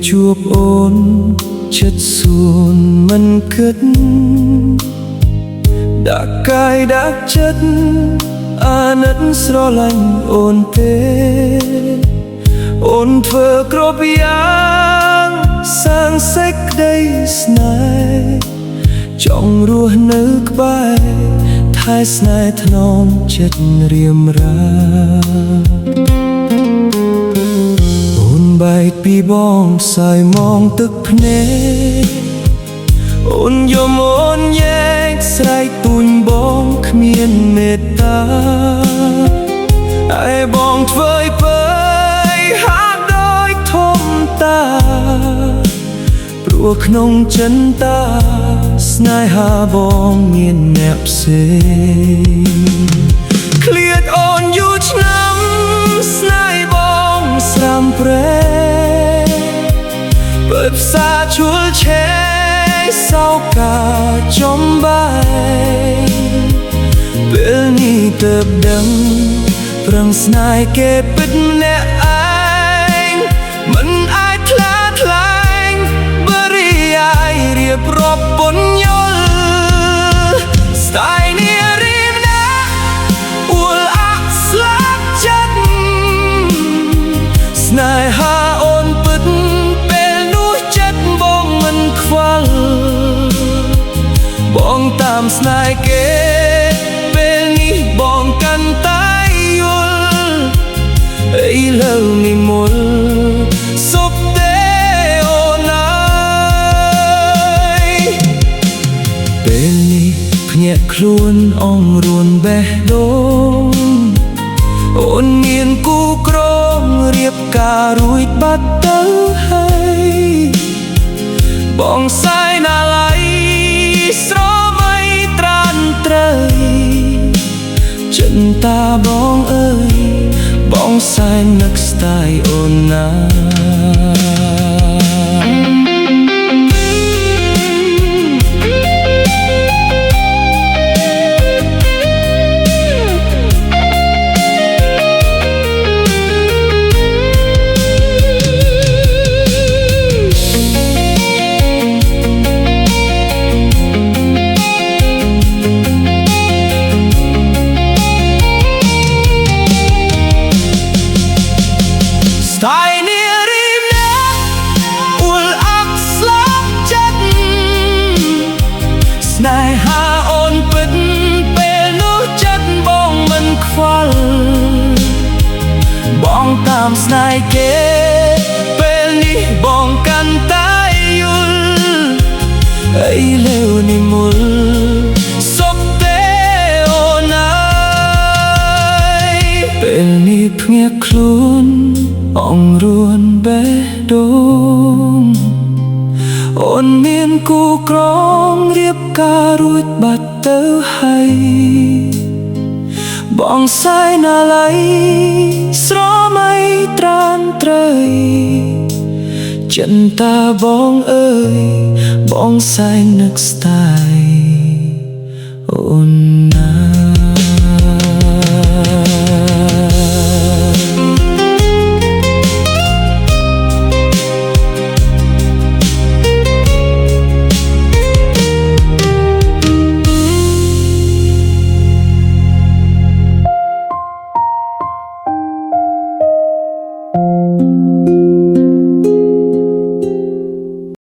ជួបអូនចិត្តសួនមិនគិតដាក់កាយដាក់ចិត្តអាណិតស្រឡាញ់អូនទេអូនធ្វើគ្រប់យ៉ាងសាងសេចក្តីស្នេហ៍ចង់រស់នៅក្បែរថែស្នេហ៍ថ្នមចិត្តរៀមរាអូនបែកពីបងសាយមองទឹកភ្នែកអូនយំអូនញែកស្រែកទូញបងគ្មានមេត្តាឯបងធ្វើឲ្យពើហាក់ដូចធំតាព្រោះក្នុងចិន្តាស្នេហាបងមានអ្នកផ្សេងឃ្លាតអូនយូរឆ្នាំស្នេហ៍បងស្រាំប្រែเปิดផ្សារឈួលឆេសោកាចំបាយពេលនេះទើបដឹងប្រឹងស្នេហ៍គេពិតម្នាក់ឯងមិនអាចថ្លាថ្លែងបរិយាយរៀបរាប់ពន្យល់ស្ដាយនេះរៀបណាអួលអាក់ស្លាប់ចិត្តស្នេហាអូនពិតពេលនោះចិត្តបងមិនខ្វល់បងតាមស្នេហ៍គេពេលនេះបងកាន់តែយល់ឥឡូវនេះមុលសុខទេអូនអើយពេលនេះភ្ញាក់ខ្លួនអងរួនបេះដូងអូនមានគូក្រងរៀបការរួចបាត់ទៅហើយបងសាយណាឡៃស្រមៃត្រានត្រូវចិន្តាបងអើយបងសែននឹកស្ដាយអូនណាស្ដាយនេះរៀមណាអួលអាក់ស្លាប់ចិត្តស្នេហាអូនពិតពេលនោះចិត្តបងមិនខ្វល់បងតាមស្នេហ៍គេពេលនេះបងកាន់តែយល់ឥឡូវនេះមុលសុខទេអូនអើយពេលនេះភ្ញាក់ខ្លួនអងរួនបេះដូងអូនមានគូក្រងរៀបការរួចបាត់ទៅហើយបងសាយណាឡៃស្រមៃត្រានត្រូវចិន្តាបងអើយបងសាយនឹកស្ដាយអូនណា